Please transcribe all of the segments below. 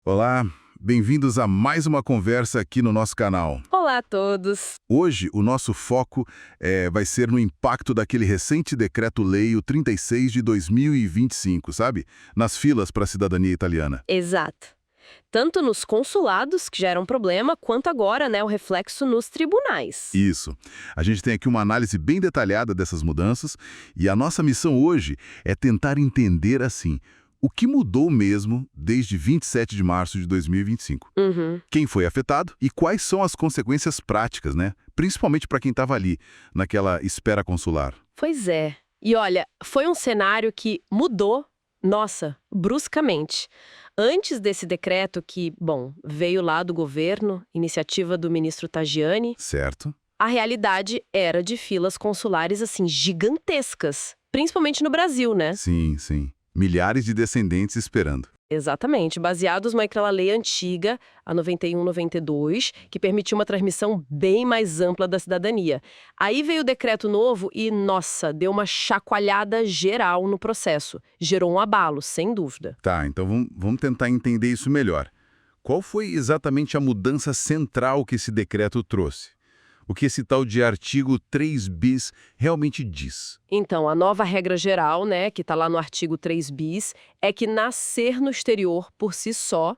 Olá, bem-vindos a mais uma conversa aqui no nosso canal. Olá a todos! Hoje, o nosso foco vai ser no impacto daquele recente Decreto-Lei, o 36 de 2025, sabe? Nas filas para a cidadania italiana. Exato. Tanto nos consulados, que já era um problema, quanto agora, o reflexo nos tribunais. Isso. A gente tem aqui uma análise bem detalhada dessas mudanças e a nossa missão hoje é tentar entender, assim, o que mudou mesmo desde 27 de março de 2025. Quem foi afetado e quais são as consequências práticas, né? Principalmente para quem estava ali, naquela espera consular. Pois é. E olha, foi um cenário que mudou, nossa, bruscamente. Antes desse decreto que, veio lá do governo, iniciativa do ministro Tajani, Certo? a realidade era de filas consulares, assim, gigantescas. Principalmente no Brasil, né? Sim, sim. Milhares de descendentes esperando. Exatamente, baseados naquela lei antiga, a 91/92, que permitiu uma transmissão bem mais ampla da cidadania. Aí veio o decreto novo e, nossa, deu uma chacoalhada geral no processo. Gerou um abalo, sem dúvida. Tá, então vamos tentar entender isso melhor. Qual foi exatamente a mudança central que esse decreto trouxe? O que esse tal de artigo 3 bis realmente diz? Então, a nova regra geral, que está lá no artigo 3 bis, é que nascer no exterior por si só,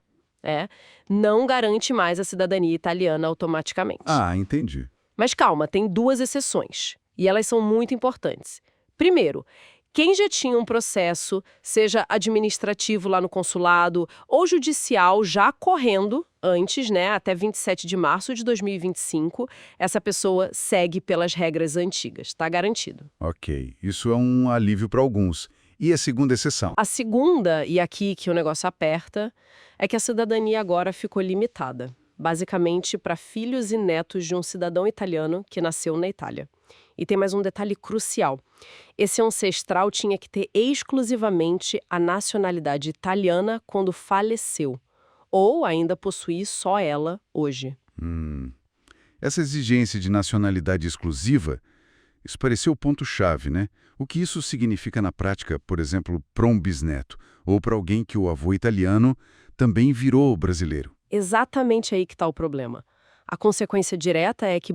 não garante mais a cidadania italiana automaticamente. Ah, entendi. Mas calma, tem duas exceções, e elas são muito importantes. Primeiro, quem já tinha um processo, seja administrativo lá no consulado ou judicial, já correndo antes, até 27 de março de 2025, essa pessoa segue pelas regras antigas, está garantido. Ok, isso é um alívio para alguns. E a segunda exceção? A segunda, e aqui que o negócio aperta, é que a cidadania agora ficou limitada, basicamente para filhos e netos de um cidadão italiano que nasceu na Itália. E tem mais um detalhe crucial. Esse ancestral tinha que ter exclusivamente a nacionalidade italiana quando faleceu, ou ainda possuir só ela hoje. Essa exigência de nacionalidade exclusiva, isso pareceu o ponto-chave, né? O que isso significa na prática, por exemplo, para um bisneto, ou para alguém que o avô italiano também virou brasileiro? Exatamente aí que está o problema. A consequência direta é que,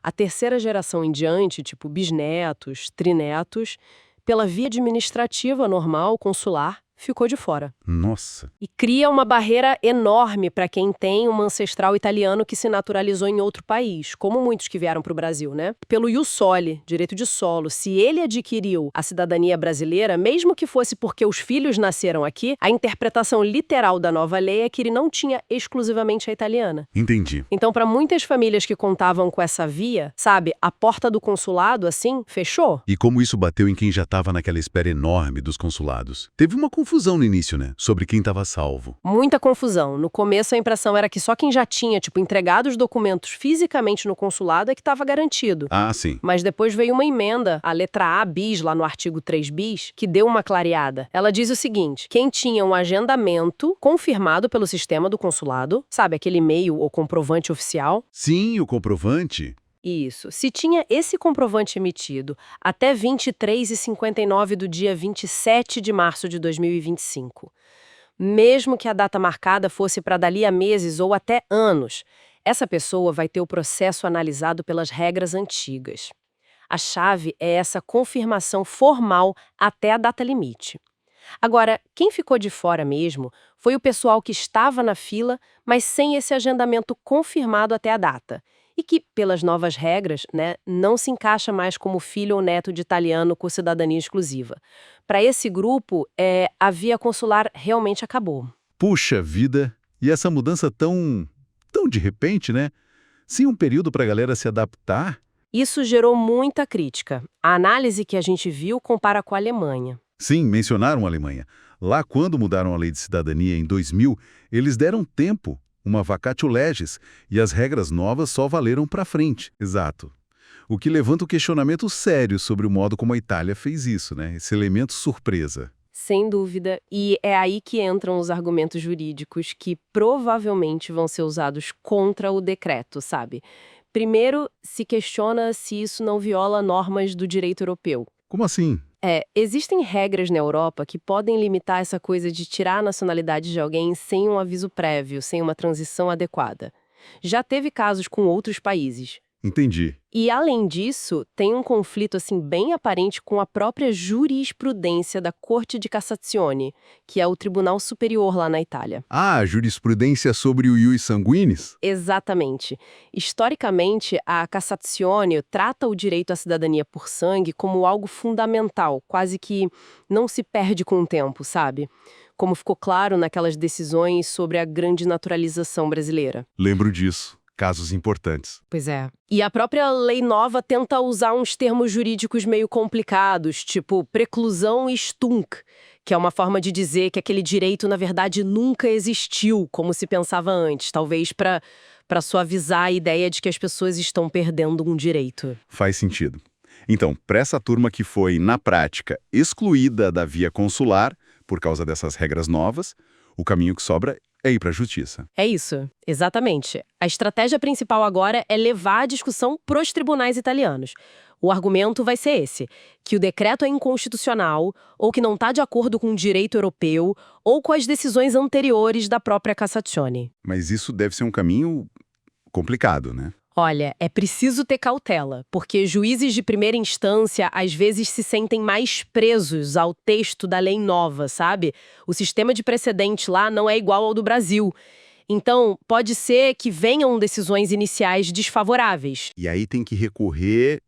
a terceira geração em diante, tipo bisnetos, trinetos, pela via administrativa normal, consular, ficou de fora. Nossa! E cria uma barreira enorme para quem tem um ancestral italiano que se naturalizou em outro país, como muitos que vieram para o Brasil, né? Pelo ius soli, direito de solo, se ele adquiriu a cidadania brasileira, mesmo que fosse porque os filhos nasceram aqui, a interpretação literal da nova lei é que ele não tinha exclusivamente a italiana. Entendi. Então, para muitas famílias que contavam com essa via, sabe, a porta do consulado, assim, fechou. E como isso bateu em quem já estava naquela espera enorme dos consulados? Teve uma confusão no início, né? Sobre quem estava salvo. Muita confusão. No começo, a impressão era que só quem já tinha, entregado os documentos fisicamente no consulado é que estava garantido. Ah, sim. Mas depois veio uma emenda, a letra A bis, lá no artigo 3 bis, que deu uma clareada. Ela diz o seguinte: quem tinha um agendamento confirmado pelo sistema do consulado, sabe, aquele e-mail ou comprovante oficial? Sim, o comprovante. Isso. Se tinha esse comprovante emitido até 23h59 do dia 27 de março de 2025, mesmo que a data marcada fosse para dali a meses ou até anos, essa pessoa vai ter o processo analisado pelas regras antigas. A chave é essa confirmação formal até a data limite. Agora, quem ficou de fora mesmo foi o pessoal que estava na fila, mas sem esse agendamento confirmado até a data. E que, pelas novas regras, não se encaixa mais como filho ou neto de italiano com cidadania exclusiva. Para esse grupo, a via consular realmente acabou. Puxa vida! E essa mudança tão de repente, né? Sem um período para a galera se adaptar? Isso gerou muita crítica. A análise que a gente viu compara com a Alemanha. Sim, mencionaram a Alemanha. Lá, quando mudaram a lei de cidadania em 2000, eles deram tempo, uma vacatio legis, e as regras novas só valeram para frente. Exato. O que levanta o questionamento sério sobre o modo como a Itália fez isso, né? Esse elemento surpresa. Sem dúvida. E é aí que entram os argumentos jurídicos que provavelmente vão ser usados contra o decreto, sabe? Primeiro, se questiona se isso não viola normas do direito europeu. Como assim? Existem regras na Europa que podem limitar essa coisa de tirar a nacionalidade de alguém sem um aviso prévio, sem uma transição adequada. Já teve casos com outros países. Entendi. E, além disso, tem um conflito assim bem aparente com a própria jurisprudência da Corte de Cassazione, que é o Tribunal Superior lá na Itália. Ah, jurisprudência sobre o ius sanguinis? Exatamente. Historicamente, a Cassazione trata o direito à cidadania por sangue como algo fundamental, quase que não se perde com o tempo, sabe? Como ficou claro naquelas decisões sobre a grande naturalização brasileira. Lembro disso. Casos importantes. Pois é. E a própria lei nova tenta usar uns termos jurídicos meio complicados, tipo preclusão e stunk, que é uma forma de dizer que aquele direito, na verdade, nunca existiu, como se pensava antes, talvez para suavizar a ideia de que as pessoas estão perdendo um direito. Faz sentido. Então, para essa turma que foi, na prática, excluída da via consular por causa dessas regras novas, o caminho que sobra é ir para a justiça. É isso, exatamente. A estratégia principal agora é levar a discussão para os tribunais italianos. O argumento vai ser esse, que o decreto é inconstitucional, ou que não está de acordo com o direito europeu, ou com as decisões anteriores da própria Cassazione. Mas isso deve ser um caminho complicado, né? Olha, é preciso ter cautela, porque juízes de primeira instância às vezes se sentem mais presos ao texto da lei nova, sabe? O sistema de precedente lá não é igual ao do Brasil. Então, pode ser que venham decisões iniciais desfavoráveis. E aí tem que recorrer.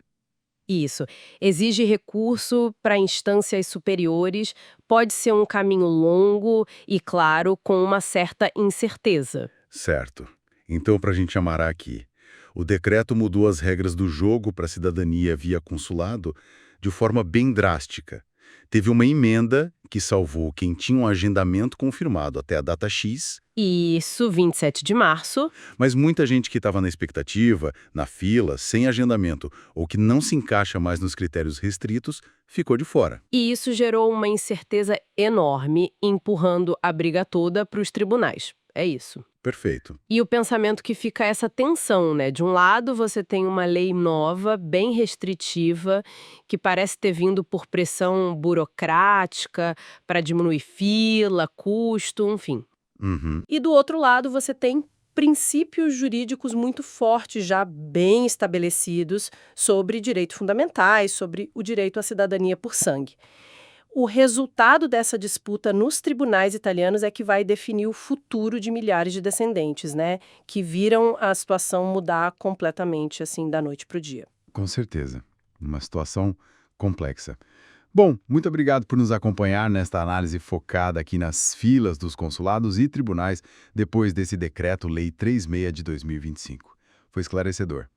Isso. Exige recurso para instâncias superiores, pode ser um caminho longo e, claro, com uma certa incerteza. Certo. Então, para a gente amarrar aqui. O decreto mudou as regras do jogo para a cidadania via consulado de forma bem drástica. Teve uma emenda que salvou quem tinha um agendamento confirmado até a data X. Isso, 27 de março. Mas muita gente que estava na expectativa, na fila, sem agendamento, ou que não se encaixa mais nos critérios restritos, ficou de fora. E isso gerou uma incerteza enorme, empurrando a briga toda para os tribunais. É isso. Perfeito. E o pensamento que fica é essa tensão, né? De um lado, você tem uma lei nova, bem restritiva, que parece ter vindo por pressão burocrática, para diminuir fila, custo, enfim. Uhum. E do outro lado, você tem princípios jurídicos muito fortes, já bem estabelecidos, sobre direitos fundamentais, sobre o direito à cidadania por sangue. O resultado dessa disputa nos tribunais italianos é que vai definir o futuro de milhares de descendentes, né? Que viram a situação mudar completamente, assim, da noite para o dia. Com certeza. Uma situação complexa. Bom, muito obrigado por nos acompanhar nesta análise focada aqui nas filas dos consulados e tribunais depois desse Decreto-Lei 36 de 2025. Foi esclarecedor.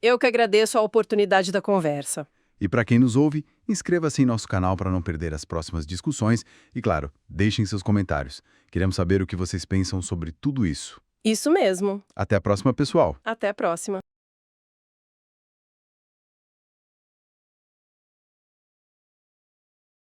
Eu que agradeço a oportunidade da conversa. E para quem nos ouve, inscreva-se em nosso canal para não perder as próximas discussões e, claro, deixem seus comentários. Queremos saber o que vocês pensam sobre tudo isso. Isso mesmo. Até a próxima, pessoal! Até a próxima.